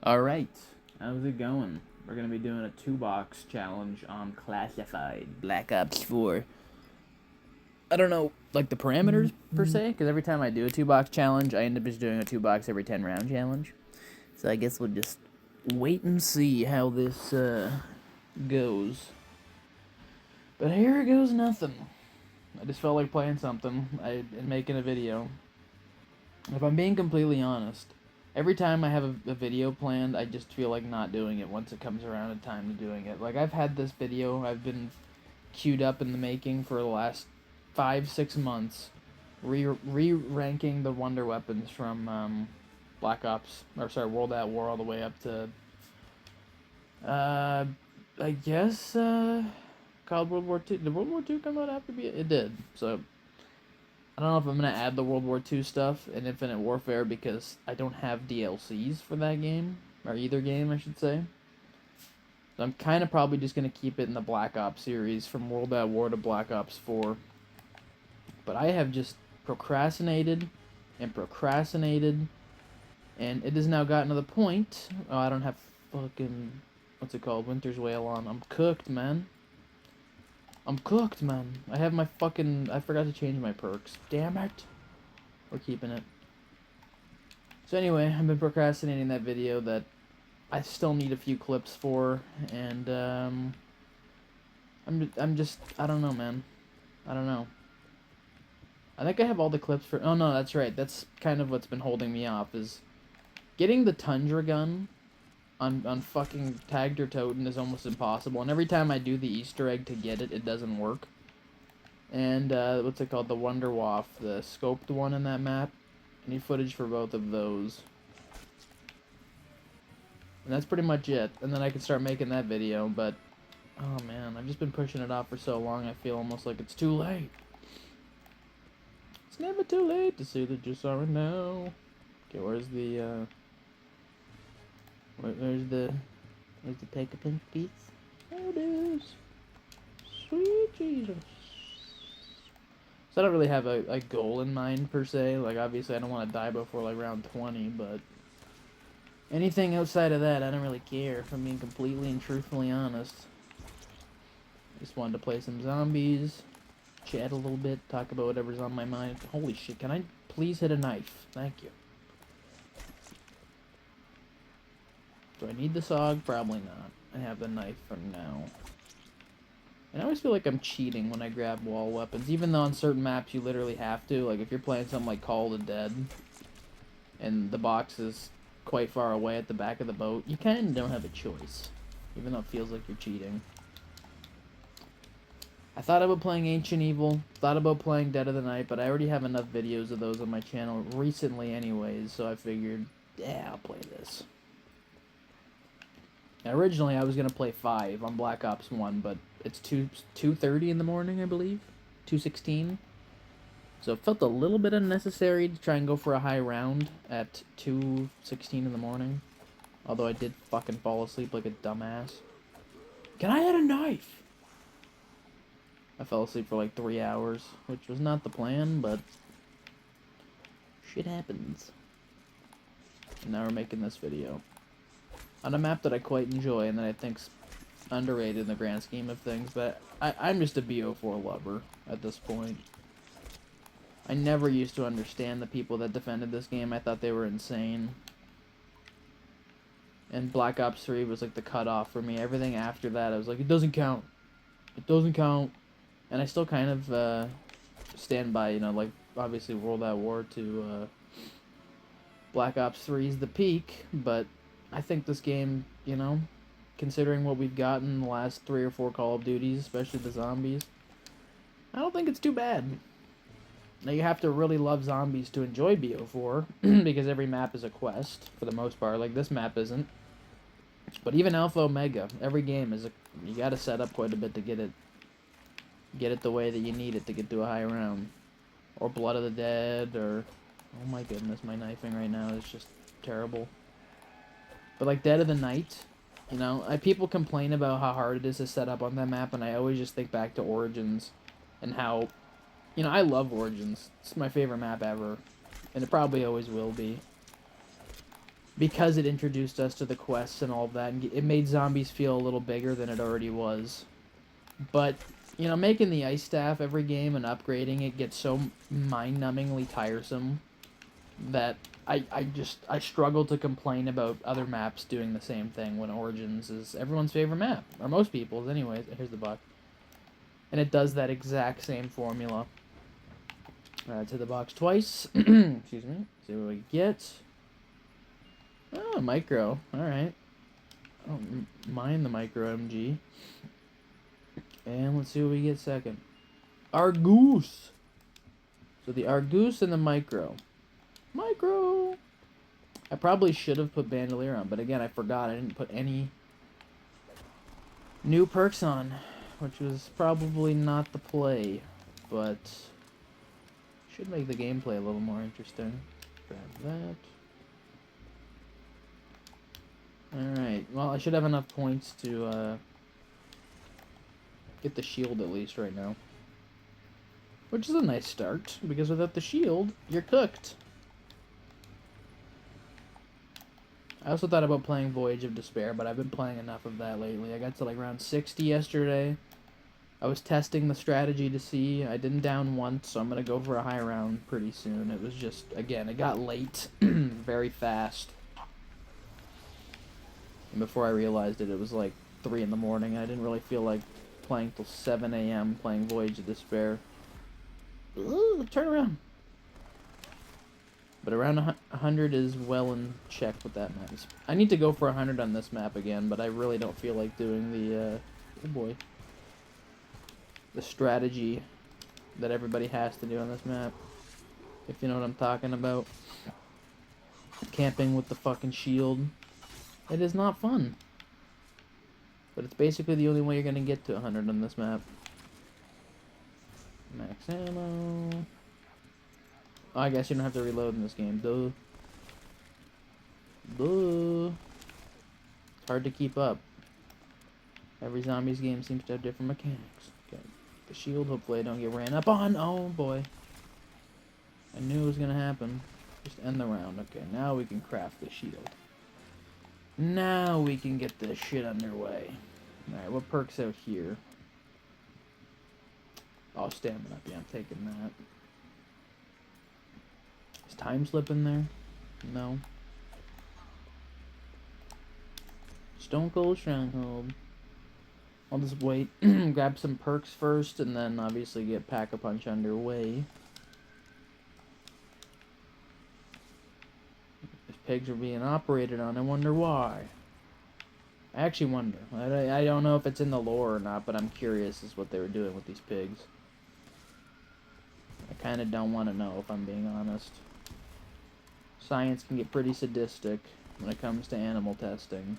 Alright, how's it going? We're gonna be doing a 2-box challenge on Classified Black Ops 4. I don't know, like, the parameters, per se, because every time I do a 2-box challenge, I end up just doing a 2-box every 10 round challenge. So I guess we'll just wait and see how this, goes. But here goes nothing. I just felt like playing something and making a video. If I'm being completely honest, every time I have a video planned, I just feel like not doing it once it comes around to time to doing it. Like, I've had this video, I've been queued up in the making for the last 5-6 months, re-ranking the wonder weapons from World at War all the way up to, I guess, called World War II. Did World War II come out after it did, so I don't know if I'm going to add the World War II stuff in Infinite Warfare because I don't have DLCs for that game, or either game, I should say. So I'm kind of probably just going to keep it in the Black Ops series from World at War to Black Ops 4. But I have just procrastinated and procrastinated, and it has now gotten to the point, oh, I don't have fucking, what's it called, Winter's Wail on. I'm cooked, man. I'm cooked, man. I have my fucking... I forgot to change my perks. Damn it. We're keeping it. So anyway, I've been procrastinating that video that I still need a few clips for, and, I'm just... I don't know, man. I don't know. I think I have all the clips for... Oh, no, that's right. That's kind of what's been holding me off, is getting the Tundra gun on fucking Tagged or Toten is almost impossible, and every time I do the Easter egg to get it, it doesn't work. And, what's it called? The Wonder Waff, the scoped one in that map. I need footage for both of those. And that's pretty much it. And then I can start making that video, but... Oh, man, I've just been pushing it off for so long, I feel almost like it's too late. It's never too late to see that you're sorry now. Okay, where's the, Where's the Take-A-Pink piece? There it is. Sweet Jesus. So I don't really have a goal in mind, per se. Like, obviously, I don't want to die before, like, round 20, but... anything outside of that, I don't really care, if I'm being completely and truthfully honest. Just wanted to play some zombies, chat a little bit, talk about whatever's on my mind. Holy shit, can I please hit a knife? Thank you. Do I need the SOG? Probably not. I have the knife for now. And I always feel like I'm cheating when I grab wall weapons, even though on certain maps you literally have to. Like, if you're playing something like Call of the Dead, and the box is quite far away at the back of the boat, you kind of don't have a choice, even though it feels like you're cheating. I thought about playing Ancient Evil, thought about playing Dead of the Night, but I already have enough videos of those on my channel recently anyways, so I figured, yeah, I'll play this. Now, originally, I was going to play 5 on Black Ops 1, but it's 2:30 in the morning, I believe? 2:16? So it felt a little bit unnecessary to try and go for a high round at 2:16 in the morning. Although I did fucking fall asleep like a dumbass. Can I hit a knife? I fell asleep for like 3 hours, which was not the plan, but... shit happens. And now we're making this video. On a map that I quite enjoy and that I think's underrated in the grand scheme of things, but I'm just a Bo4 lover at this point. I never used to understand the people that defended this game. I thought they were insane. And Black Ops 3 was like the cutoff for me. Everything after that, I was like, it doesn't count. It doesn't count. And I still kind of stand by, you know, like, obviously World at War to Black Ops 3 is the peak, but I think this game, you know, considering what we've gotten in the last 3 or 4 Call of Duties, especially the zombies, I don't think it's too bad. Now, you have to really love zombies to enjoy Bo4, because every map is a quest, for the most part. Like, this map isn't. But even Alpha Omega, every game is a... you gotta set up quite a bit to get it the way that you need it to get to a high round. Or Blood of the Dead, or... oh my goodness, my knifing right now is just terrible. But, like, Dead of the Night, you know, people complain about how hard it is to set up on that map, and I always just think back to Origins, and how... you know, I love Origins. It's my favorite map ever. And it probably always will be. because it introduced us to the quests and all of that, and it made zombies feel a little bigger than it already was. But, you know, making the ice staff every game and upgrading it gets so mind-numbingly tiresome that I struggle to complain about other maps doing the same thing when Origins is everyone's favorite map, or most people's anyways. Here's the buck. And it does that exact same formula. To the box twice. Excuse me. See what we get. Oh, micro. Alright. I don't mind the micro MG. And let's see what we get second. Argoose. So the Argoose and the micro. Micro! I probably should have put Bandolier on, but again, I forgot. I didn't put any new perks on, which was probably not the play, but should make the gameplay a little more interesting. Grab that. Alright, well, I should have enough points to get the shield at least right now. Which is a nice start, because without the shield, you're cooked. I also thought about playing Voyage of Despair, but I've been playing enough of that lately. I got to like round 60 yesterday. I was testing the strategy to see. I didn't down once, so I'm going to go for a high round pretty soon. It was just, again, it got late very fast. And before I realized it, it was like 3 in the morning. I didn't really feel like playing till 7 a.m. playing Voyage of Despair. Ooh, turn around. But around 100 is well in check with that map. I need to go for 100 on this map again, but I really don't feel like doing the, oh boy, the strategy that everybody has to do on this map. If you know what I'm talking about. Camping with the fucking shield. It is not fun. But it's basically the only way you're going to get to 100 on this map. Max ammo. Oh, I guess you don't have to reload in this game. Duh. Duh. It's hard to keep up. Every zombies game seems to have different mechanics. Okay. The shield, hopefully I don't get ran up on. Oh, boy. I knew it was going to happen. Just end the round. Okay, now we can craft the shield. Now we can get this shit underway. Alright, what perks out here? Oh, stamina. Yeah, I'm taking that. Is time slip in there? No. Stone Cold Stronghold. I'll just wait. Grab some perks first, and then obviously get Pack-a-Punch underway. If pigs are being operated on, I wonder why. I actually wonder. I don't know if it's in the lore or not, but I'm curious as what they were doing with these pigs. I kind of don't want to know, if I'm being honest. Science can get pretty sadistic when it comes to animal testing.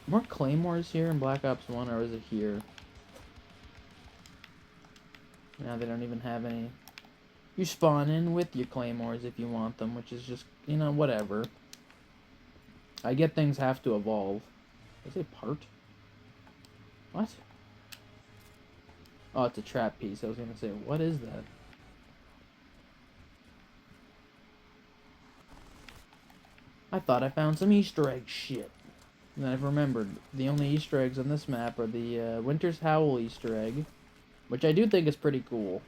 More claymores here in Black Ops 1, or is it here? Now they don't even have any. You spawn in with your claymores if you want them, which is just, you know, whatever. I get things have to evolve. Is it part? What? Oh, it's a trap piece. I was gonna say, what is that? I thought I found some Easter egg shit. And then I've remembered, the only Easter eggs on this map are the Winter's Howl Easter egg, which I do think is pretty cool.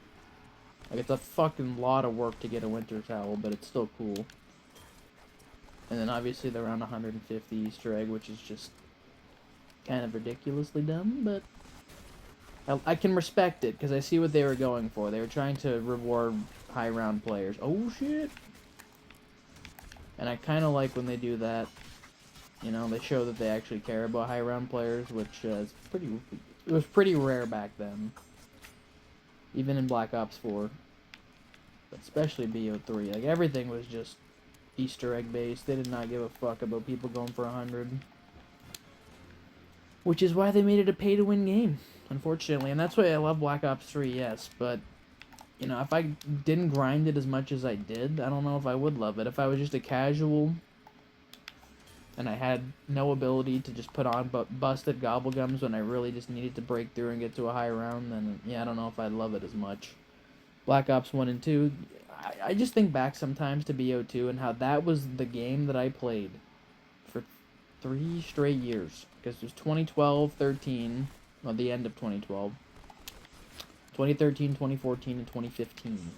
Like, it's a fucking lot of work to get a Winter's Howl, but it's still cool. And then obviously the around 150 Easter egg, which is just kind of ridiculously dumb, but I can respect it, because I see what they were going for. They were trying to reward high round players. Oh, shit! And I kind of like when they do that. You know, they show that they actually care about high round players, which is it was pretty rare back then. Even in Black Ops 4. But especially BO3. Like, everything was just Easter egg based. They did not give a fuck about people going for 100. Which is why they made it a pay to win game, unfortunately. And that's why I love Black Ops 3, yes. But, you know, if I didn't grind it as much as I did, I don't know if I would love it. If I was just a casual and I had no ability to just put on but busted gobblegums when I really just needed to break through and get to a high round, then yeah, I don't know if I'd love it as much. Black Ops 1 and 2, I just think back sometimes to BO2 and how that was the game that I played for 3 straight years. Because it was 2012, 13, well, the end of 2012, 2013, 2014, and 2015.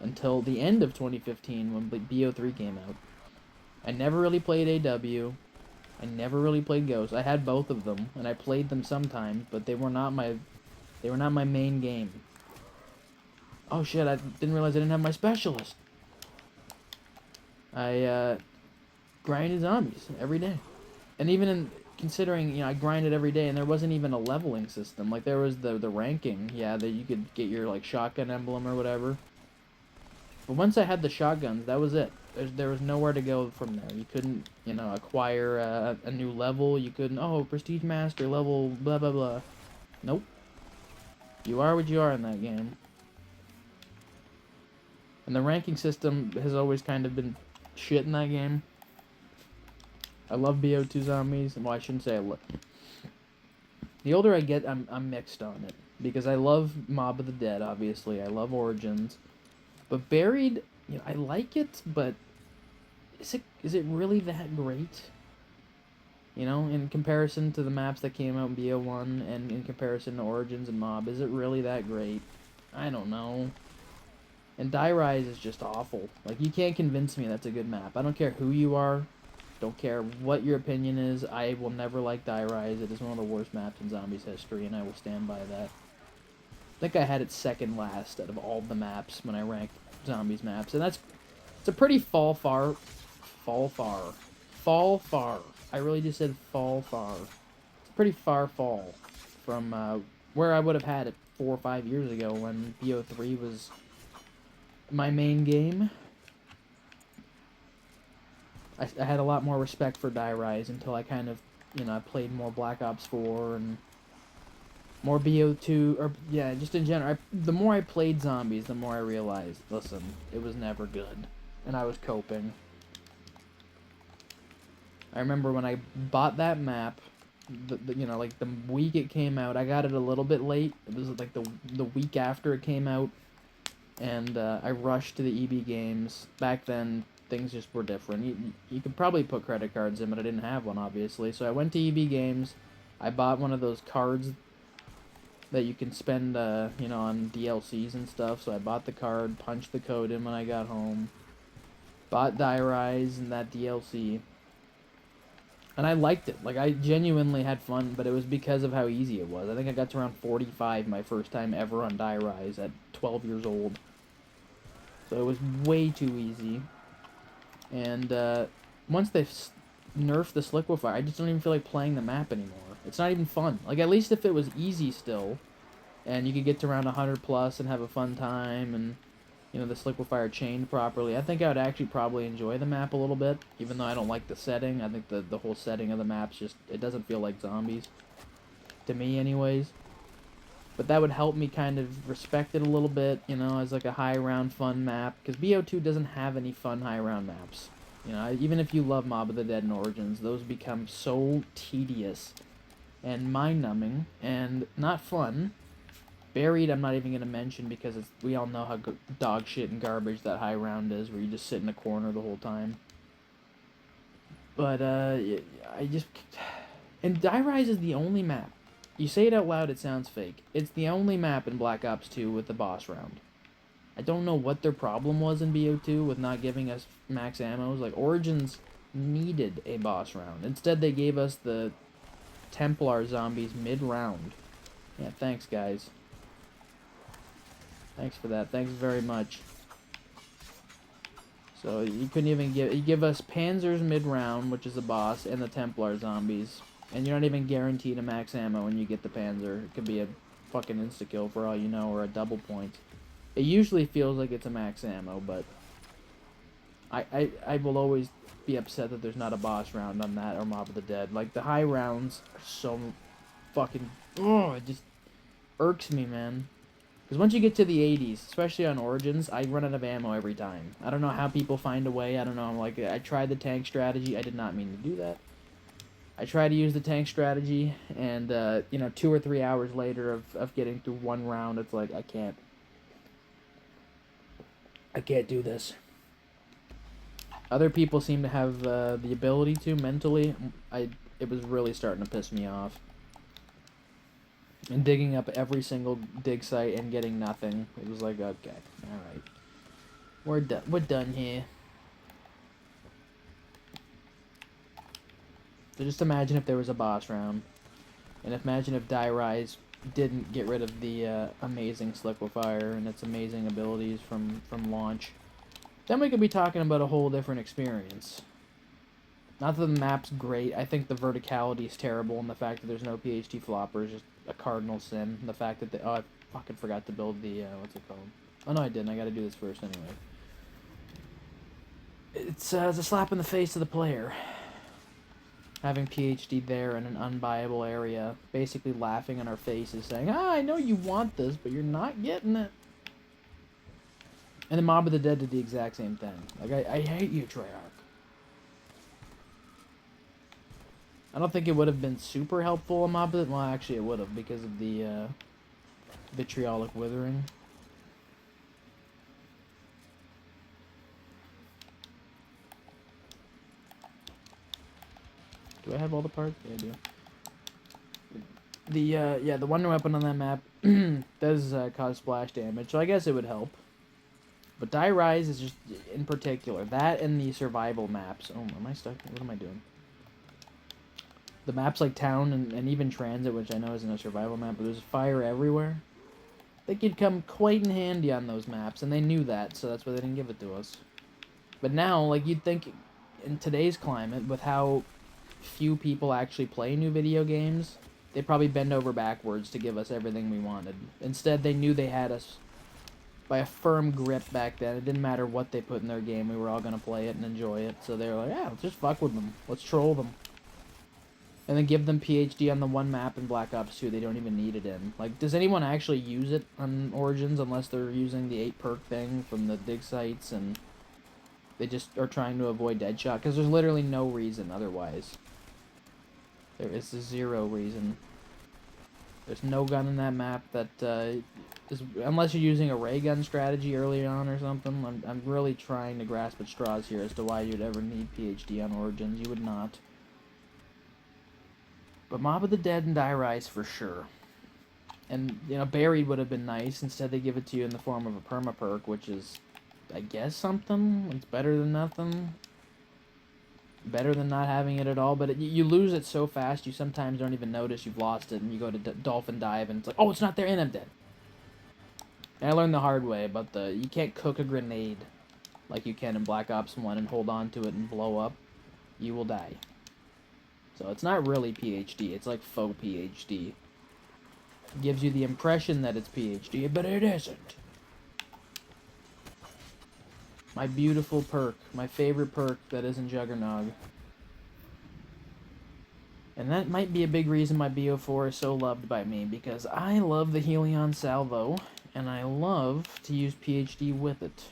Until the end of 2015 when BO3 came out. I never really played AW. I never really played Ghost. I had both of them, and I played them sometimes, but they were not my main game. Oh shit, I didn't realize I didn't have my specialist. I grinded zombies every day. And even in considering, you know, I grinded every day and there wasn't even a leveling system. Like there was the ranking, yeah, that you could get your like shotgun emblem or whatever. But once I had the shotguns, that was it. There was nowhere to go from there. You couldn't, you know, acquire a new level. You couldn't, oh, Prestige Master level, blah, blah, blah. Nope. You are what you are in that game. And the ranking system has always kind of been shit in that game. I love BO2 zombies. Well, I shouldn't say I love. The older I get, I'm mixed on it. Because I love Mob of the Dead, obviously. I love Origins. But Buried, you know, I like it, but is it really that great? You know, in comparison to the maps that came out in BO1 and in comparison to Origins and Mob, is it really that great? I don't know. And Die Rise is just awful. Like, you can't convince me that's a good map. I don't care who you are. Don't care what your opinion is. I will never like Die Rise. It is one of the worst maps in Zombies history, and I will stand by that. I think I had it second last out of all the maps when I ranked Zombies maps. And it's a pretty fall far. I really just said fall far. It's a pretty far fall from where I would have had it 4 or 5 years ago when BO3 was my main game. I had a lot more respect for Die Rise until I kind of, you know, I played more Black Ops 4 and more BO2, or, yeah, just in general. The more I played Zombies, the more I realized, listen, it was never good. And I was coping. I remember when I bought that map, you know, like the week it came out, I got it a little bit late. It was like the week after it came out. And I rushed to the EB Games. Back then, things just were different. You could probably put credit cards in, but I didn't have one, obviously. So I went to EB Games. I bought one of those cards that you can spend, you know, on DLCs and stuff. So I bought the card, punched the code in when I got home. Bought Die Rise and that DLC. And I liked it. Like, I genuinely had fun, but it was because of how easy it was. I think I got to around 45 my first time ever on Die Rise at 12 years old. So it was way too easy. And once they nerfed this liquefier, I just don't even feel like playing the map anymore. It's not even fun. Like, at least if it was easy still, and you could get to around 100 plus and have a fun time, and, you know, this liquefier chained properly, I think I would actually probably enjoy the map a little bit, even though I don't like the setting. I think the whole setting of the map's just, it doesn't feel like Zombies. To me, anyways. But that would help me kind of respect it a little bit, you know, as like a high-round fun map. Because BO2 doesn't have any fun high-round maps. You know, even if you love Mob of the Dead and Origins, those become so tedious and mind-numbing and not fun. Buried, I'm not even going to mention because we all know how dog shit and garbage that high-round is, where you just sit in a corner the whole time. But, I just... And Die Rise is the only map. You say it out loud, it sounds fake. It's the only map in Black Ops 2 with the boss round. I don't know what their problem was in BO2 with not giving us max ammos. Like, Origins needed a boss round. Instead, they gave us the Templar zombies mid-round. Yeah, thanks, guys. Thanks for that. Thanks very much. So, you couldn't even give us Panzers mid-round, which is a boss, and the Templar zombies. And you're not even guaranteed a max ammo when you get the Panzer. It could be a fucking insta-kill for all you know, or a double point. It usually feels like it's a max ammo, but I will always be upset that there's not a boss round on that or Mob of the Dead. Like, the high rounds are so fucking... Oh, it just irks me, man. Because once you get to the 80s, especially on Origins, I run out of ammo every time. I don't know how people find a way. I don't know. Like, I tried the tank strategy. I did not mean to do that. I try to use the tank strategy, and, you know, 2 or 3 hours later of getting through one round, it's like, I can't. I can't do this. Other people seem to have the ability to mentally. It was really starting to piss me off. And digging up every single dig site and getting nothing. It was like, okay, all right, we're done. We're done here. So just imagine if there was a boss round, and imagine if Die Rise didn't get rid of the amazing Sliquifier and its amazing abilities from launch. Then we could be talking about a whole different experience. Not that the map's great. I think the verticality is terrible, and the fact that there's no PhD flopper is just a cardinal sin. The fact that I fucking forgot to build the what's it called? Oh no, I didn't. I got to do this first anyway. It's a slap in the face to the player. Having PhD there in an unbuyable area, basically laughing in our faces, saying, "Ah, I know you want this, but you're not getting it." And the Mob of the Dead did the exact same thing. Like, I hate you, Treyarch. I don't think it would have been super helpful in Mob of the... Well, actually it would have, because of the vitriolic withering. Do I have all the parts? Yeah, I do. The Wonder Weapon on that map does cause splash damage, so I guess it would help. But Die Rise is just, in particular, that and the survival maps. Oh, am I stuck? What am I doing? The maps like Town and even Transit, which I know isn't a survival map, but there's fire everywhere. They could come quite in handy on those maps, and they knew that, so that's why they didn't give it to us. But now, like, you'd think in today's climate, with how few people actually play new video games, they'd probably bend over backwards to give us everything we wanted. Instead, they knew they had us by a firm grip back then. It didn't matter what they put in their game, we were all gonna play it and enjoy it. So they were like, yeah, let's just fuck with them. Let's troll them. And then give them PhD on the one map in Black Ops 2 they don't even need it in. Like, does anyone actually use it on Origins unless they're using the 8 perk thing from the dig sites and they just are trying to avoid Deadshot? Because there's literally no reason otherwise. There is zero reason. There's no gun in that map that is, unless you're using a ray gun strategy early on or something. I'm really trying to grasp at straws here as to why you'd ever need PhD on Origins. You would not. But Mob of the Dead and Die Rise for sure. And, you know, Buried would have been nice. Instead they give it to you in the form of a perma-perk, which is, I guess, something. It's better than nothing. Better than not having it at all. But you lose it so fast, you sometimes don't even notice you've lost it. And you go to Dolphin Dive, and it's like, oh, it's not there, and I'm dead. And I learned the hard way about you can't cook a grenade like you can in Black Ops 1 and hold on to it and blow up. You will die. So it's not really PhD, it's like faux PhD. It gives you the impression that it's PhD, but it isn't. My beautiful perk, my favorite perk that isn't Juggernog. And that might be a big reason my Bo4 is so loved by me, because I love the Helion Salvo, and I love to use PhD with it.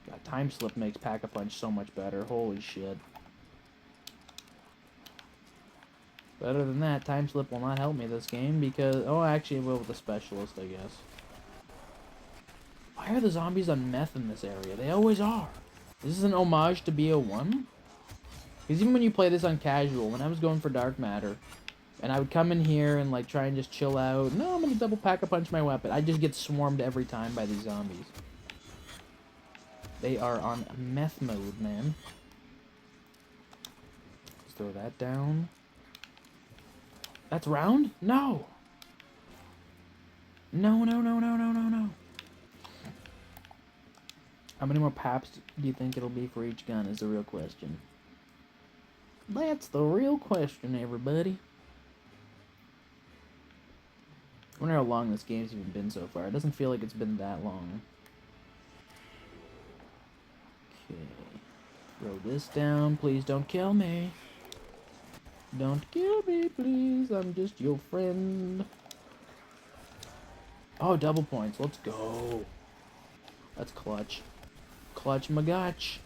God, Time Slip makes Pack-a-Punch so much better, holy shit. But other than that, Time Slip will not help me this game because... Oh, actually it will with the Specialist, I guess. Why are the zombies on meth in this area? They always are. Is this an homage to BO1? Because even when you play this on casual, when I was going for Dark Matter, and I would come in here and like try and just chill out, no, I'm going to double Pack-a-Punch my weapon. I just get swarmed every time by these zombies. They are on meth mode, man. Let's throw that down. That's round? No! No, no, no, no, no, no, no. How many more paps do you think it'll be for each gun is the real question. That's the real question, everybody. I wonder how long this game's even been so far. It doesn't feel like it's been that long. Okay. Throw this down. Please don't kill me. Don't kill me, please. I'm just your friend. Oh, double points. Let's go. That's clutch. Clutch magotch.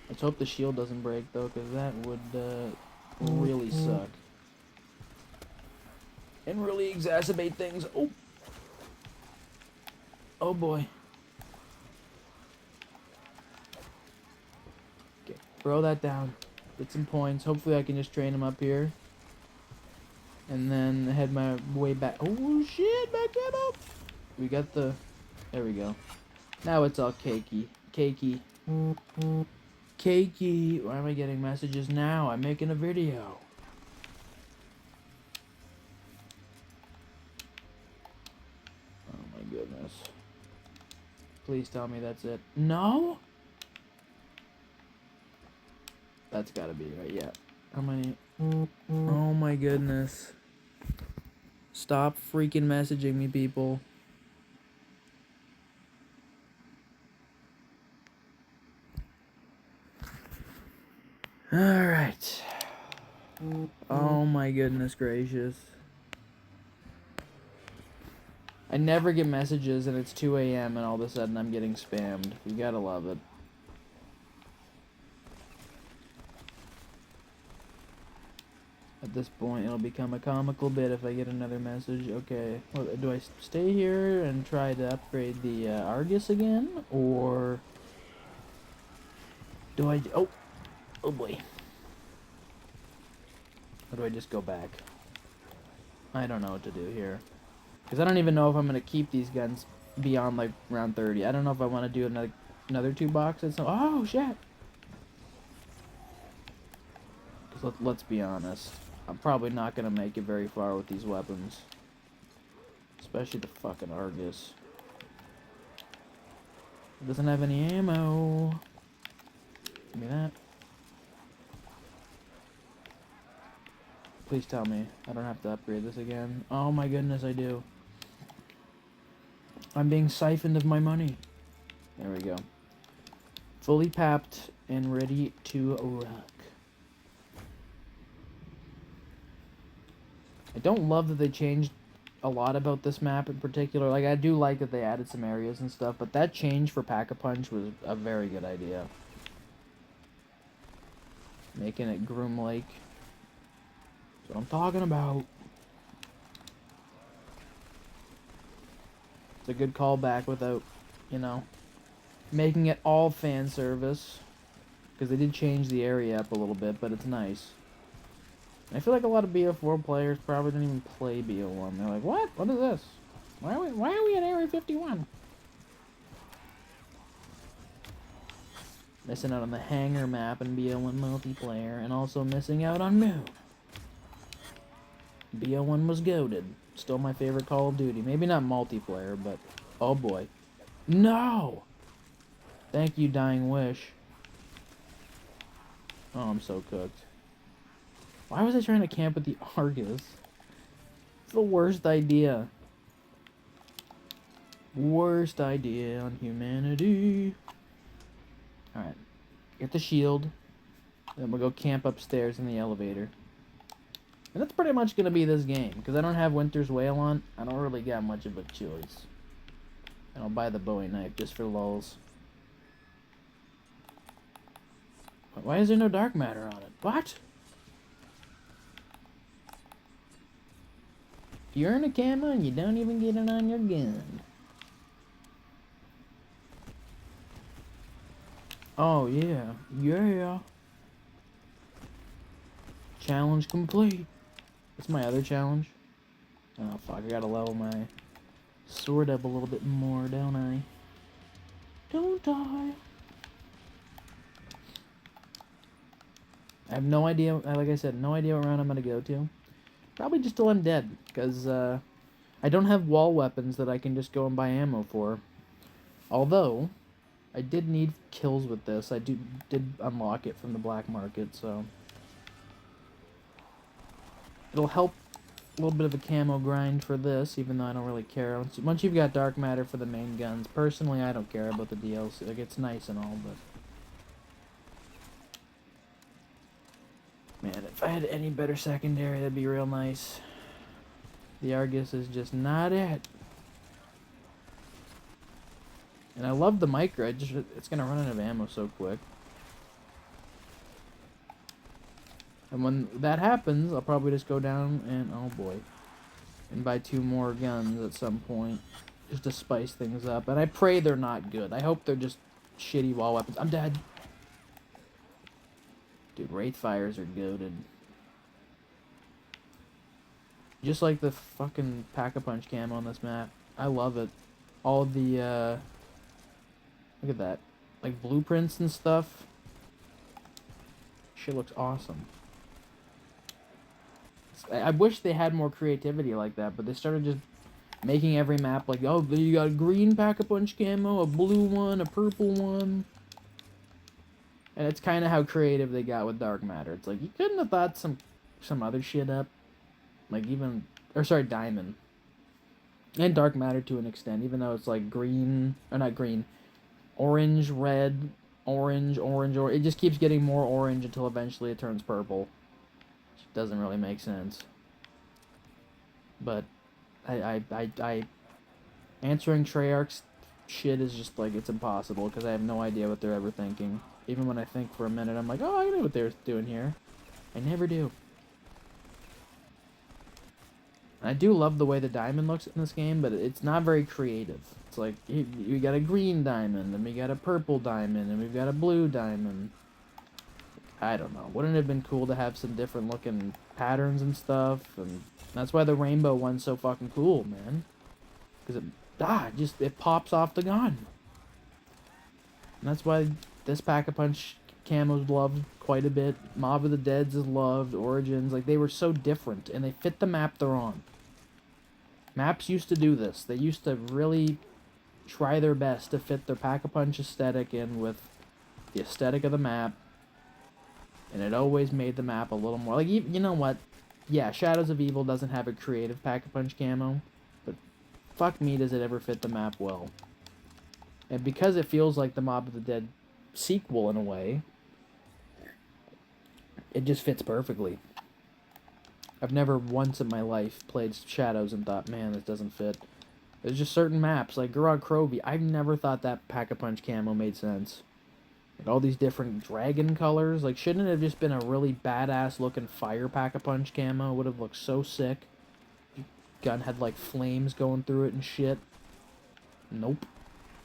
Let's hope the shield doesn't break, though, because that would really suck. And really exacerbate things. Oh! Oh boy. Okay, throw that down. Get some points. Hopefully I can just train him up here. And then head my way back. Oh shit, back that up. We got the... There we go. Now it's all cakey. Cakey. Cakey. Why am I getting messages now? I'm making a video. Oh my goodness. Please tell me that's it. No? That's gotta be right, yeah. How many? Oh my goodness. Stop freaking messaging me, people. Alright. Oh my goodness gracious. I never get messages and it's 2 a.m. and all of a sudden I'm getting spammed. You gotta love it. At this point, it'll become a comical bit if I get another message. Okay, well, do I stay here and try to upgrade the Argus again? Or do I... Oh! Oh boy. Or do I just go back? I don't know what to do here. Because I don't even know if I'm going to keep these guns beyond, like, round 30. I don't know if I want to do another 2 boxes. So, oh, shit! Because let's be honest. I'm probably not going to make it very far with these weapons. Especially the fucking Argus. It doesn't have any ammo. Give me that. Please tell me I don't have to upgrade this again. Oh my goodness, I do. I'm being siphoned of my money. There we go. Fully papped and ready to rock. I don't love that they changed a lot about this map in particular. Like, I do like that they added some areas and stuff, but that change for Pack-a-Punch was a very good idea. Making it Groom Lake. That's what I'm talking about. It's a good callback without, you know, making it all fan service. Because they did change the area up a little bit, but it's nice. I feel like a lot of Bo4 players probably don't even play Bo1. They're like, what? What is this? Why are we at Area 51? Missing out on the hangar map and Bo1 multiplayer, and also missing out on Moon. Bo1 was goated. Still my favorite Call of Duty. Maybe not multiplayer, but... Oh boy. No! Thank you, Dying Wish. Oh, I'm so cooked. Why was I trying to camp with the Argus? It's the worst idea. Worst idea on humanity. Alright. Get the shield. Then we'll go camp upstairs in the elevator. And that's pretty much going to be this game. Because I don't have Winter's Wail on. I don't really got much of a choice. And I'll buy the Bowie knife just for lulz. Why is there no dark matter on it? What? You're in a camo and you don't even get it on your gun. Oh, yeah. Yeah. Challenge complete. What's my other challenge? Oh, fuck. I gotta level my sword up a little bit more, don't I? Don't I? I have no idea, like I said, no idea what round I'm gonna go to. Probably just till I'm dead, because I don't have wall weapons that I can just go and buy ammo for. Although, I did need kills with this. I did unlock it from the black market, so... It'll help a little bit of a camo grind for this, even though I don't really care. Once you've got dark matter for the main guns, personally I don't care about the DLC. Like, it's nice and all, but... Man, if I had any better secondary, that'd be real nice. The Argus is just not it. And I love the micro, it's gonna run out of ammo so quick. And when that happens, I'll probably just go down and, oh boy, and buy 2 more guns at some point. just to spice things up. And I pray they're not good. I hope they're just shitty wall weapons. I'm dead. Dude, Wraith Fires are goated. Just like the fucking Pack-a-Punch camo on this map. I love it. All the, look at that. Like, blueprints and stuff. Shit looks awesome. I wish they had more creativity like that, but they started just making every map like, oh, you got a green Pack-a-Punch camo, a blue one, a purple one. And it's kind of how creative they got with Dark Matter. It's like, you couldn't have thought some other shit up. Like, even... Or, sorry, Diamond. And Dark Matter to an extent, even though it's like green... Or not green. Orange, red, orange, orange, or it just keeps getting more orange until eventually it turns purple. Which doesn't really make sense. But... I answering Treyarch's shit is just like, it's impossible, because I have no idea what they're ever thinking. Even when I think for a minute, I'm like, oh, I know what they're doing here. I never do. And I do love the way the diamond looks in this game, but it's not very creative. It's like, you got a green diamond, and we got a purple diamond, and we've got a blue diamond. I don't know. Wouldn't it have been cool to have some different looking patterns and stuff? And that's why the rainbow one's so fucking cool, man. Because it pops off the gun. And that's why this Pack-a-Punch camo's loved quite a bit. Mob of the Dead's is loved. Origins, like, they were so different, and they fit the map they're on. Maps used to do this. They used to really try their best to fit their Pack-a-Punch aesthetic in with the aesthetic of the map. And it always made the map a little more... Like, you know what? Yeah, Shadows of Evil doesn't have a creative Pack-a-Punch camo. But fuck me, does it ever fit the map well. And because it feels like the Mob of the Dead sequel in a way, it just fits perfectly. I've never once in my life played Shadows and thought, man, this doesn't fit. There's just certain maps, like Gurog Krovi, I've never thought that Pack-a-Punch camo made sense. Like all these different dragon colors, like shouldn't it have just been a really badass looking fire Pack-a-Punch camo? It would have looked so sick. Gun had like flames going through it and shit. Nope.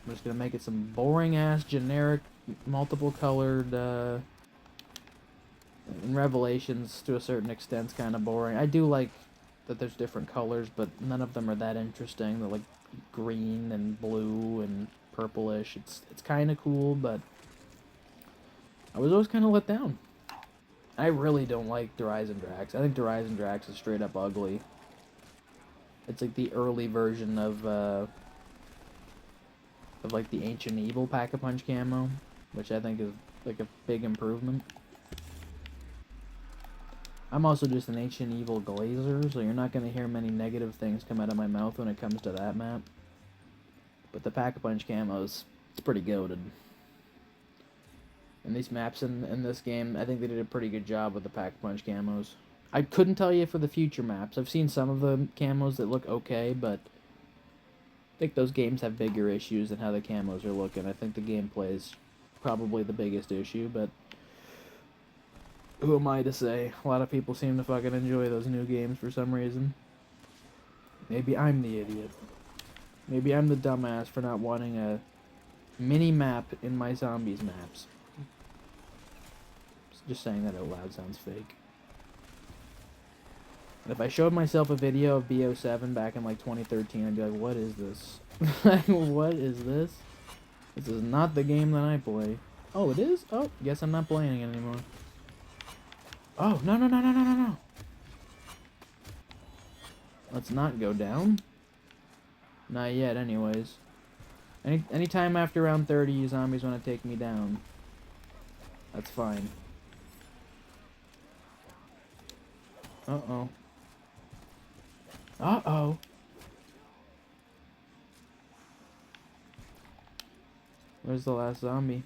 I'm just gonna make it some boring ass generic multiple colored in Revelations to a certain extent kind of boring. I do like that there's different colors, but none of them are that interesting. They're like green and blue and purplish. It's kind of cool, but I was always kind of let down. I really don't like Horizon Drax. I think Horizon Drax is straight up ugly. It's like the early version of like the Ancient Evil Pack-a-Punch camo, which I think is like a big improvement. I'm also just an Ancient Evil glazer, so you're not going to hear many negative things come out of my mouth when it comes to that map. But the Pack-a-Punch camos, it's pretty goated. And these maps in this game, I think they did a pretty good job with the Pack-a-Punch camos. I couldn't tell you for the future maps. I've seen some of the camos that look okay, but I think those games have bigger issues than how the camos are looking. I think the gameplay is probably the biggest issue, but who am I to say? A lot of people seem to fucking enjoy those new games for some reason. Maybe I'm the idiot. Maybe I'm the dumbass for not wanting a mini map in my zombies maps. Just saying that out loud sounds fake. And if I showed myself a video of Bo4 back in like 2013, I'd be like, what is this? Like, what is this? This is not the game that I play. Oh, it is? Oh, guess I'm not playing it anymore. Oh, no, no, no, no, no, no, no. Let's not go down. Not yet, anyways. Anytime after round 30, you zombies want to take me down. That's fine. Uh-oh. Uh-oh. Where's the last zombie?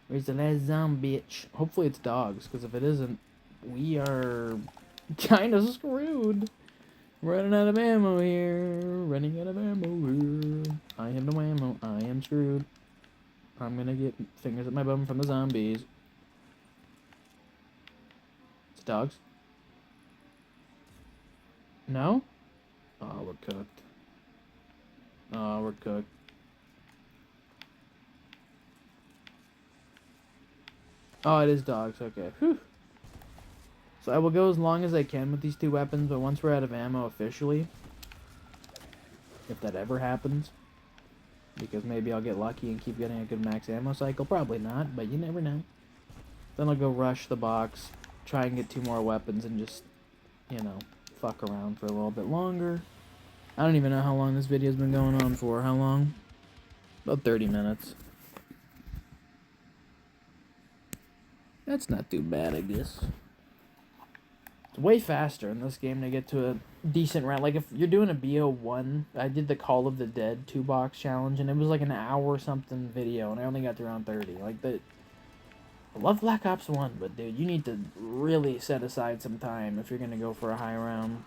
Where's the last zombie, bitch? Hopefully it's dogs, because if it isn't, we are kind of screwed. Running out of ammo here. Running out of ammo here. I have no ammo. I am screwed. I'm gonna get fingers at my bum from the zombies. It's dogs. No? Oh, we're cooked. Oh, we're cooked. Oh, it is dogs. Okay. Whew. So I will go as long as I can with these two weapons, but once we're out of ammo officially, if that ever happens, because maybe I'll get lucky and keep getting a good max ammo cycle. Probably not, but you never know. Then I'll go rush the box, try and get 2 more weapons, and just, you know, fuck around for a little bit longer. I don't even know how long this video's been going on for. How long? About 30 minutes. That's not too bad, I guess. It's way faster in this game to get to a decent round. Like, if you're doing a BO1, I did the Call of the Dead 2-box challenge, and it was like an hour something video, and I only got to round 30. Like, I love Black Ops 1, but dude, you need to really set aside some time if you're gonna go for a high round.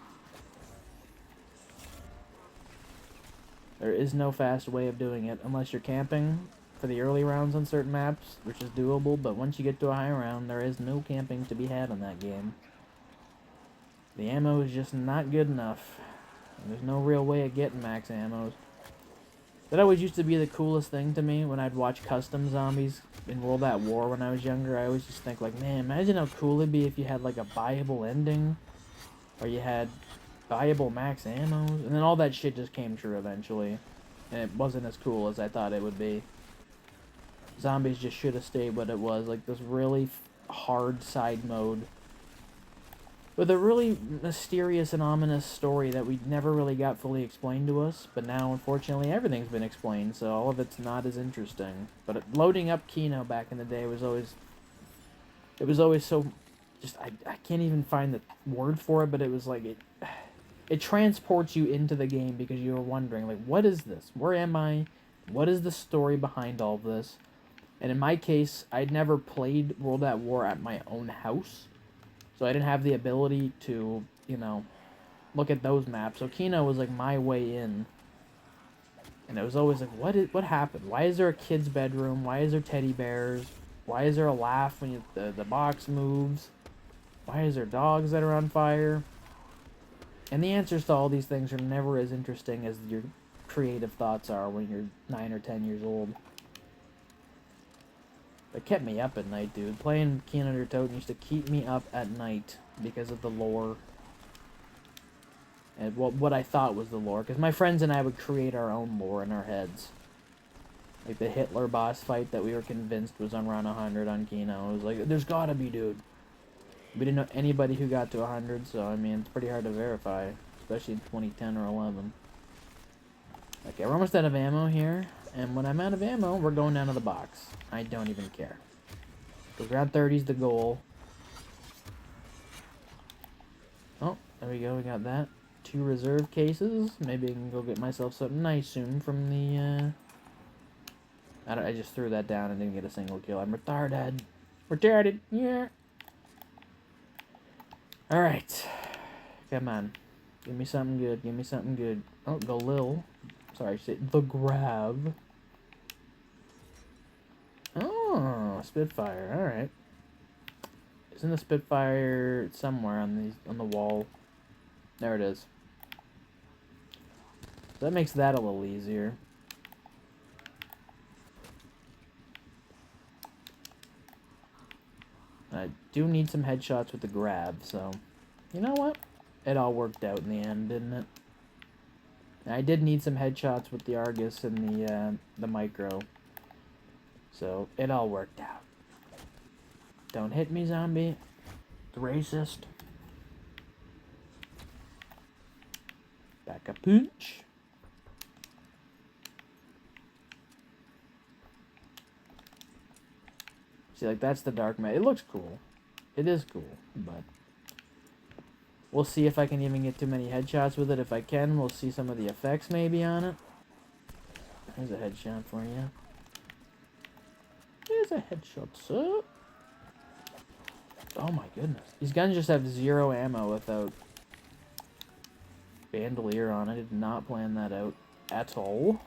There is no fast way of doing it, unless you're camping for the early rounds on certain maps, which is doable, but once you get to a high round, there is no camping to be had in that game. The ammo is just not good enough. There's no real way of getting max ammos. That always used to be the coolest thing to me when I'd watch custom zombies in World at War when I was younger. I always just think, like, man, imagine how cool it'd be if you had, like, a buyable ending, or you had buyable max ammos, and then all that shit just came true eventually, and it wasn't as cool as I thought it would be. Zombies just should have stayed what it was, like this really hard side mode with a really mysterious and ominous story that we never really got fully explained to us, but now, unfortunately, everything's been explained, so all of it's not as interesting. But loading up Kino back in the day was always... It was always so... Just, I can't even find the word for it, but it was like... It transports you into the game because you were wondering, like, what is this? Where am I? What is the story behind all of this? And in my case, I'd never played World at War at my own house. So I didn't have the ability to, you know, look at those maps. So Kino was like my way in. And it was always like, what happened? Why is there a kid's bedroom? Why is there teddy bears? Why is there a laugh when the box moves? Why is there dogs that are on fire? And the answers to all these things are never as interesting as your creative thoughts are when you're 9 or 10 years old. It kept me up at night, dude. Playing Kino Under Toten used to keep me up at night because of the lore. And what I thought was the lore. Because my friends and I would create our own lore in our heads. Like the Hitler boss fight that we were convinced was on round 100 on Kino. It was like, there's gotta be, dude. We didn't know anybody who got to 100, so I mean, it's pretty hard to verify. Especially in 2010 or 11. Okay, we're almost out of ammo here. And when I'm out of ammo, we're going down to the box. I don't even care. Because round 30 is the goal. Oh, there we go. We got that. 2 reserve cases. Maybe I can go get myself something nice soon from the, I just threw that down and didn't get a single kill. I'm retarded. Retarded. Yeah. Alright. Come on. Give me something good. Give me something good. Oh, Galil. Sorry, say the grab. Oh, Spitfire. All right. Isn't the Spitfire somewhere on the wall? There it is. So that makes that a little easier. I do need some headshots with the grab, so you know what? It all worked out in the end, didn't it? I did need some headshots with the Argus and the micro. So, it all worked out. Don't hit me, zombie. The racist. Back a punch. See, like, that's the dark map. It looks cool. It is cool, but... We'll see if I can even get too many headshots with it. If I can, we'll see some of the effects maybe on it. There's a headshot for you. There's a headshot, sir. Oh my goodness. These guns just have 0 ammo without bandolier on. I did not plan that out at all.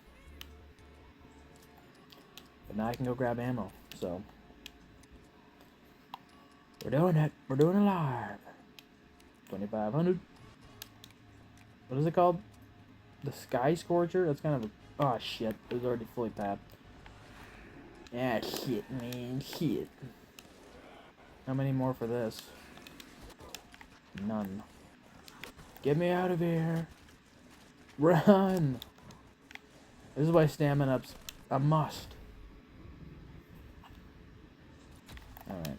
But now I can go grab ammo, so. We're doing it. We're doing it live. 2,500. What is it called? The Sky Scorcher? That's kind of a Oh shit, it was already fully papped. Ah shit, man, shit. How many more for this? None. Get me out of here! Run! This is why stamina up's a must. Alright.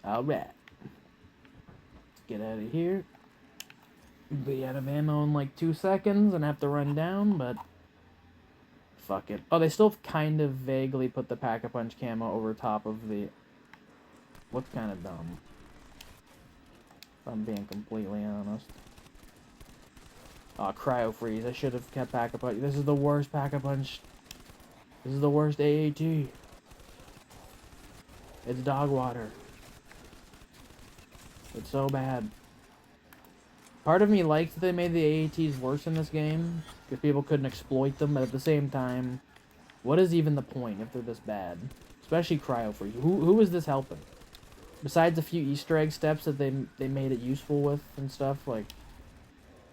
Alright. Let's get out of here. Be out of ammo in like 2 seconds and have to run down, but fuck it. Oh, they still kind of vaguely put the Pack-a-Punch camo over top of the... What's kind of dumb. If I'm being completely honest. Oh, Cryo Freeze. I should have kept Pack-a-Punch. This is the worst Pack-a-Punch. This is the worst AAT. It's dog water. It's so bad. Part of me likes that they made the AATs worse in this game, because people couldn't exploit them, but at the same time, what is even the point if they're this bad? Especially Cryo Freeze. Who is this helping? Besides a few Easter egg steps that they made it useful with and stuff, like,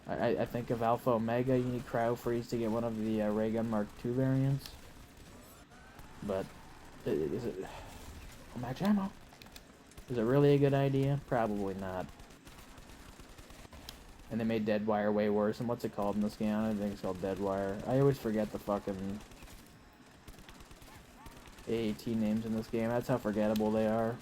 I think of Alpha Omega, you need Cryo Freeze to get one of the Ray Gun Mark II variants. But, is it... Oh, max ammo. Is it really a good idea? Probably not. And they made Deadwire way worse. And what's it called in this game? I don't think it's called Deadwire. I always forget the fucking AAT names in this game. That's how forgettable they are.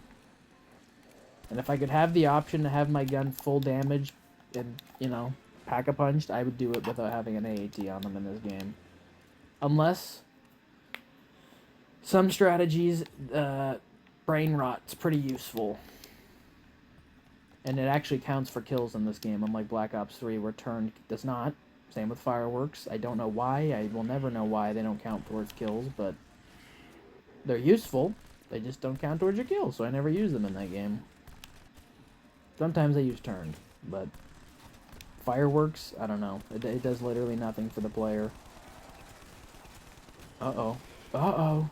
And if I could have the option to have my gun full damage and, you know, Pack-a-Punched, I would do it without having an AAT on them in this game. Unless some strategies, brain rot's pretty useful. And it actually counts for kills in this game, unlike Black Ops 3, where turn does not. Same with fireworks. I don't know why. I will never know why they don't count towards kills, but they're useful. They just don't count towards your kills, so I never use them in that game. Sometimes I use turned, but fireworks, I don't know. It does literally nothing for the player. Uh-oh. Uh-oh.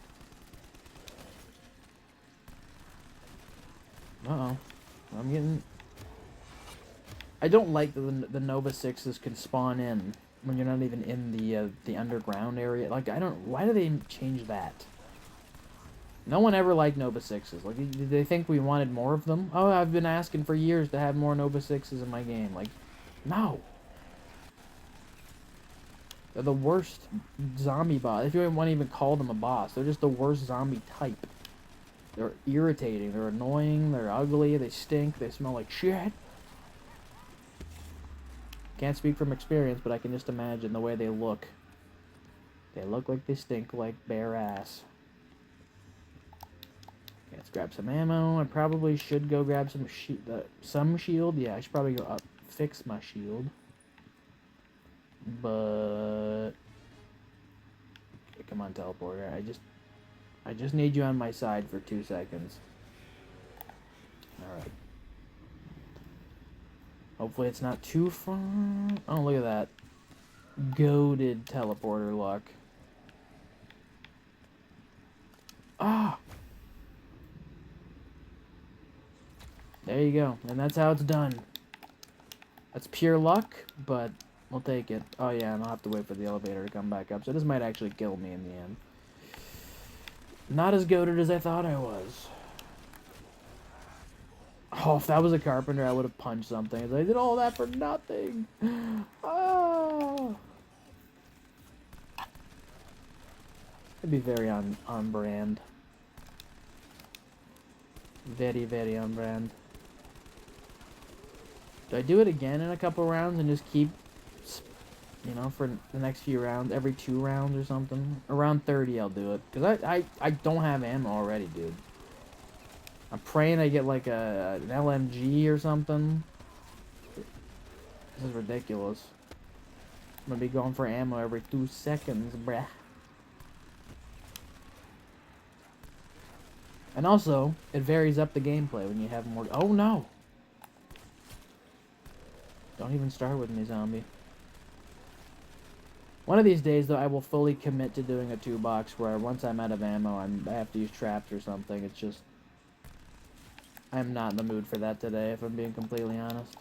Uh-oh. I'm getting... I don't like that the Nova 6s can spawn in when you're not even in the underground area. Like, I don't... Why do they change that? No one ever liked Nova 6s. Like, did they think we wanted more of them? Oh, I've been asking for years to have more Nova 6s in my game. Like, no. They're the worst zombie boss. If you want to even call them a boss, they're just the worst zombie type. They're irritating. They're annoying. They're ugly. They stink. They smell like shit. Can't speak from experience, but I can just imagine the way they look. They look like they stink like bare ass. Okay, let's grab some ammo. I probably should go grab some shield. Yeah, I should probably go up, fix my shield. But okay, come on, teleporter. I just need you on my side for 2 seconds. All right. Hopefully it's not too far. Oh, look at that. Goated teleporter luck. Ah! There you go. And that's how it's done. That's pure luck, but we'll take it. Oh yeah, and I'll have to wait for the elevator to come back up. So this might actually kill me in the end. Not as goated as I thought I was. Oh, if that was a carpenter, I would have punched something. I did all that for nothing. Oh. It'd be very on brand. Very, very on brand. Do I do it again in a couple rounds and just keep, you know, for the next few rounds, every 2 rounds or something? Around 30 I'll do it. Because I don't have ammo already, dude. I'm praying I get like an LMG or something. This is ridiculous. I'm gonna be going for ammo every 2 seconds, bruh. And also, it varies up the gameplay when you have more... Oh no! Don't even start with me, zombie. One of these days, though, I will fully commit to doing a 2-box where once I'm out of ammo, I have to use traps or something. It's just... I'm not in the mood for that today, if I'm being completely honest.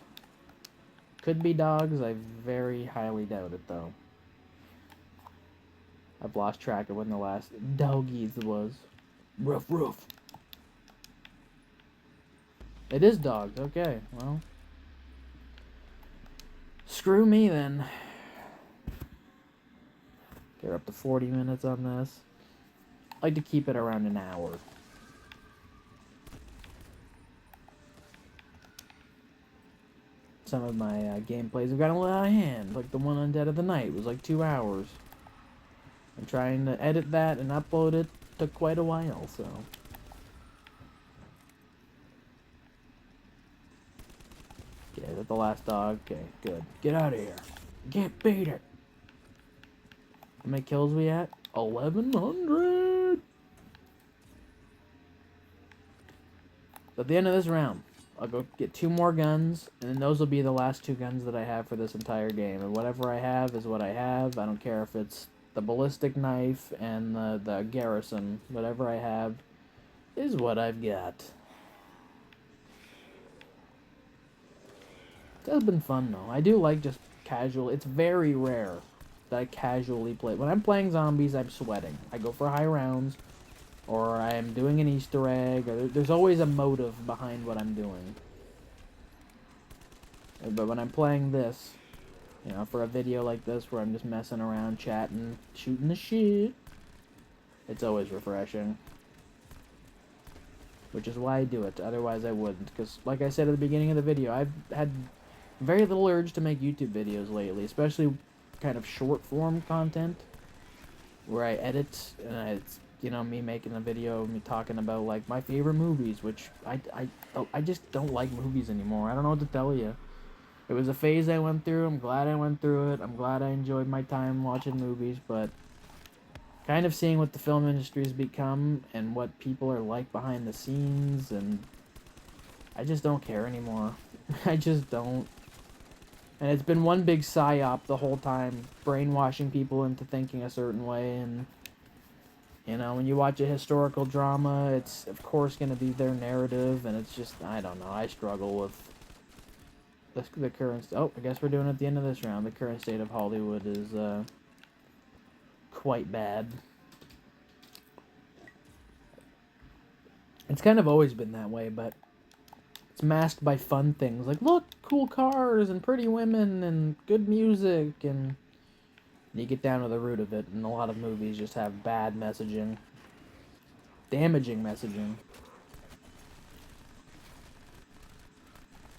Could be dogs, I very highly doubt it, though. I've lost track of when the last doggies was. Ruff, ruff. It is dogs. Okay, well. Screw me then. Get up to 40 minutes on this. I like to keep it around an hour. Some of my gameplays have gotten a little out of hand. Like the one on Dead of the Night was like 2 hours. And trying to edit that and upload it took quite a while, so. Okay, is that the last dog? Okay, good. Get out of here. Can't beat it. How many kills we at? 1,100! So at the end of this round, I'll go get 2 more guns, and then those will be the last 2 guns that I have for this entire game. And whatever I have is what I have. I don't care if it's the ballistic knife and the garrison. Whatever I have is what I've got. It has been fun, though. I do like just casual. It's very rare that I casually play. When I'm playing zombies, I'm sweating. I go for high rounds, or I am doing an Easter egg, or there's always a motive behind what I'm doing. But when I'm playing this, you know, for a video like this where I'm just messing around, chatting, shooting the shit, it's always refreshing. Which is why I do it. Otherwise I wouldn't. Because, like I said at the beginning of the video, I've had very little urge to make YouTube videos lately. Especially kind of short form content. Where I edit, and it's, you know, me making a video, me talking about, like, my favorite movies. Which, I just don't like movies anymore. I don't know what to tell you. It was a phase I went through. I'm glad I went through it. I'm glad I enjoyed my time watching movies, but kind of seeing what the film industry has become and what people are like behind the scenes, and I just don't care anymore. I just don't. And it's been one big psyop the whole time, brainwashing people into thinking a certain way, and, you know, when you watch a historical drama, it's, of course, going to be their narrative, and it's just, I don't know, I struggle with the current... Oh, I guess we're doing it at the end of this round. The current state of Hollywood is quite bad. It's kind of always been that way, but it's masked by fun things. Like, look, cool cars and pretty women and good music, and you get down to the root of it, and a lot of movies just have bad messaging. Damaging messaging.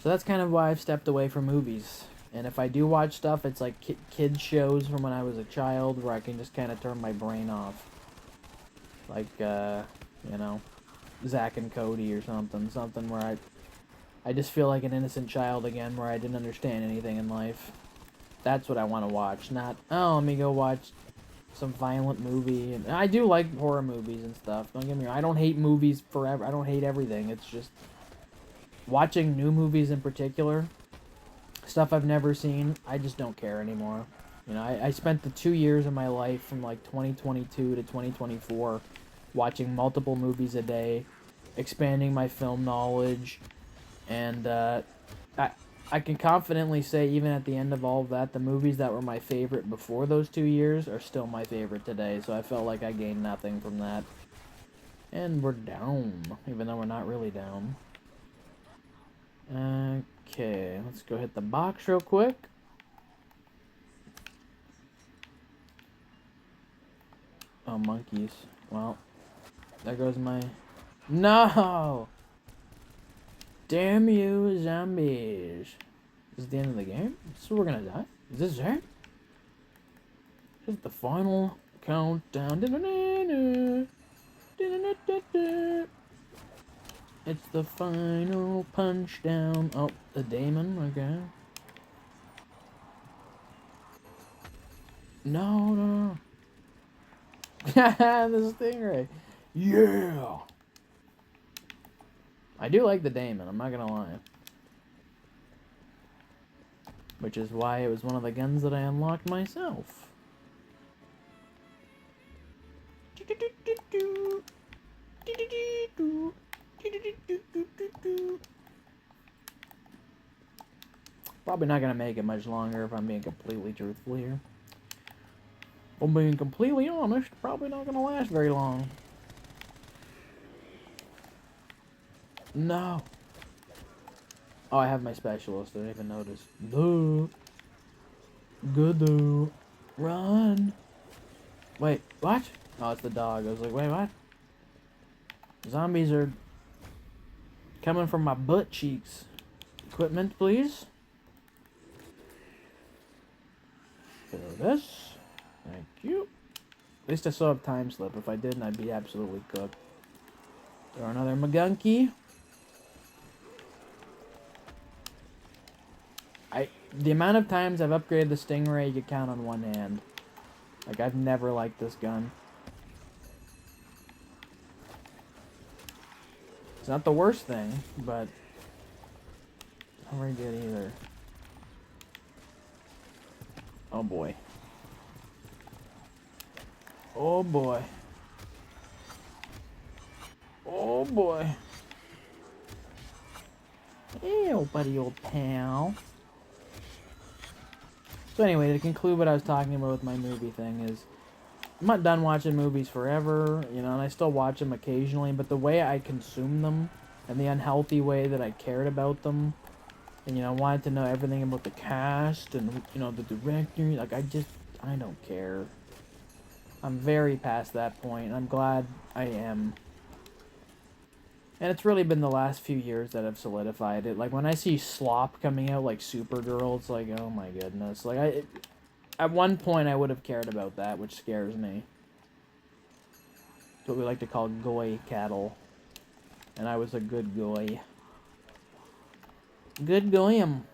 So that's kind of why I've stepped away from movies. And if I do watch stuff, it's like kids shows from when I was a child where I can just kind of turn my brain off. Like, you know, Zack and Cody or something. Something where I just feel like an innocent child again, where I didn't understand anything in life. That's what I want to watch. Not, oh, let me go watch some violent movie. And I do like horror movies and stuff. Don't get me wrong. I don't hate movies forever. I don't hate everything. It's just watching new movies in particular, stuff I've never seen, I just don't care anymore. You know, I spent the 2 years of my life from like 2022 to 2024 watching multiple movies a day, expanding my film knowledge, and I can confidently say, even at the end of all of that, the movies that were my favorite before those 2 years are still my favorite today, so I felt like I gained nothing from that. And we're down, even though we're not really down. Okay, let's go hit the box real quick. Oh, monkeys. Well, there goes my... No! Damn you, zombies. Is this the end of the game? So we're gonna die? Is this it? Is it the final countdown? It's the final punch down. Oh, the daemon, okay. No, no. The stingray. Yeah! I do like the daemon, I'm not gonna lie. Which is why it was one of the guns that I unlocked myself. Probably not gonna make it much longer if I'm being completely truthful here. I'm being completely honest, probably not gonna last very long. No. Oh, I have my specialist. I didn't even notice. Duh. Good though. Run. Wait, what? Oh, it's the dog. I was like, wait, what? Zombies are coming from my butt cheeks. Equipment, please. Throw this. Thank you. At least I saw a time slip. If I didn't, I'd be absolutely cooked. Throw another McGunky. The amount of times I've upgraded the Stingray, you can count on one hand. Like, I've never liked this gun. It's not the worst thing, but not very good either. Oh boy. Oh boy. Oh boy. Ew, buddy, old pal. So anyway, to conclude what I was talking about with my movie thing is, I'm not done watching movies forever, you know, and I still watch them occasionally, but the way I consume them, and the unhealthy way that I cared about them, and, you know, wanted to know everything about the cast, and, you know, the director, like, I don't care. I'm very past that point, and I'm glad I am. And it's really been the last few years that have solidified it. Like, when I see slop coming out, like Supergirl, it's like, oh my goodness. Like, at one point, I would have cared about that, which scares me. It's what we like to call goy cattle. And I was a good goy. Good goyim.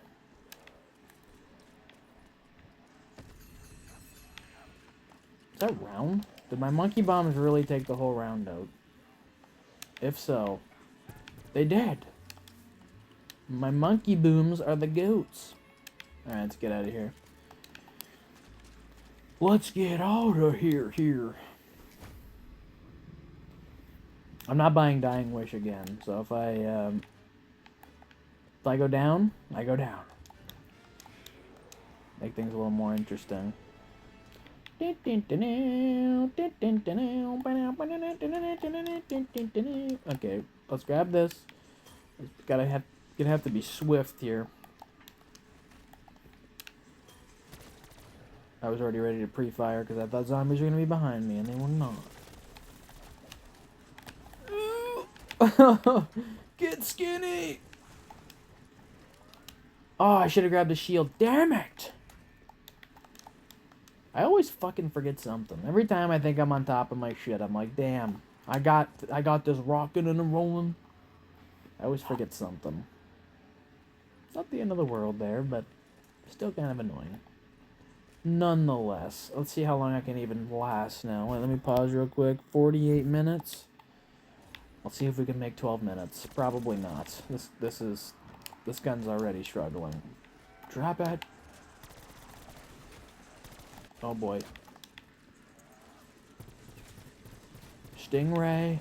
Is that round? Did my monkey bombs really take the whole round out? If so, they did. My monkey booms are the goats. Alright, let's get out of here. Let's get out of here. I'm not buying Dying Wish again, so if I go down, I go down. Make things a little more interesting. Okay, let's grab this. Gonna have to be swift here. I was already ready to pre-fire because I thought zombies were gonna be behind me, and they were not. Get skinny! Oh, I should have grabbed the shield. Damn it! I always fucking forget something. Every time I think I'm on top of my shit, I'm like, damn, I got this rocking and rolling. I always forget something. It's not the end of the world there, but still kind of annoying. Nonetheless, let's see how long I can even last now. Wait, let me pause real quick. 48 minutes. Let's see if we can make 12 minutes. Probably not. This gun's already struggling. Drop it. Oh boy. Stingray.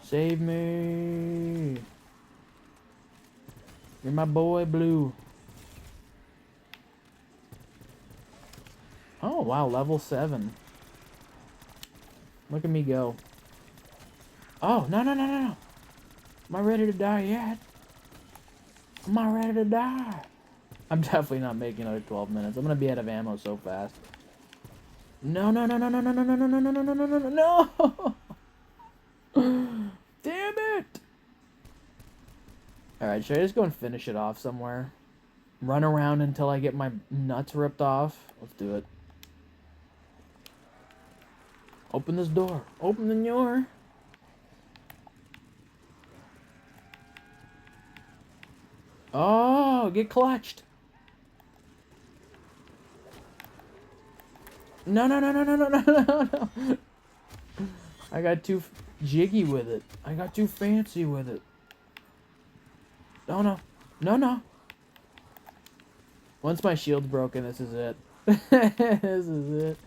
Save me. You're my boy, Blue. Oh, wow, level 7. Look at me go. Oh, no. Am I ready to die yet? Am I ready to die? I'm definitely not making another 12 minutes. I'm gonna be out of ammo so fast. No. Damn it! Alright, should I just go and finish it off somewhere? Run around until I get my nuts ripped off? Let's do it. Open this door. Open the door. Oh, get clutched. No. I got too jiggy with it. I got too fancy with it. No. Once my shield's broken, this is it. This is it.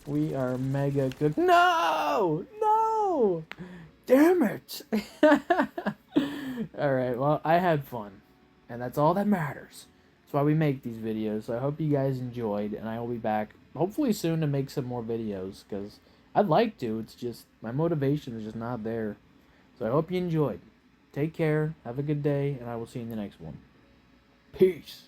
We are mega cooked. No! Damn it! Alright, well, I had fun. And that's all that matters. That's why we make these videos. So I hope you guys enjoyed, and I will be back hopefully soon to make some more videos, because I'd like to. It's just my motivation is just not there. So I hope you enjoyed. Take care. Have a good day, and I will see you in the next one. Peace.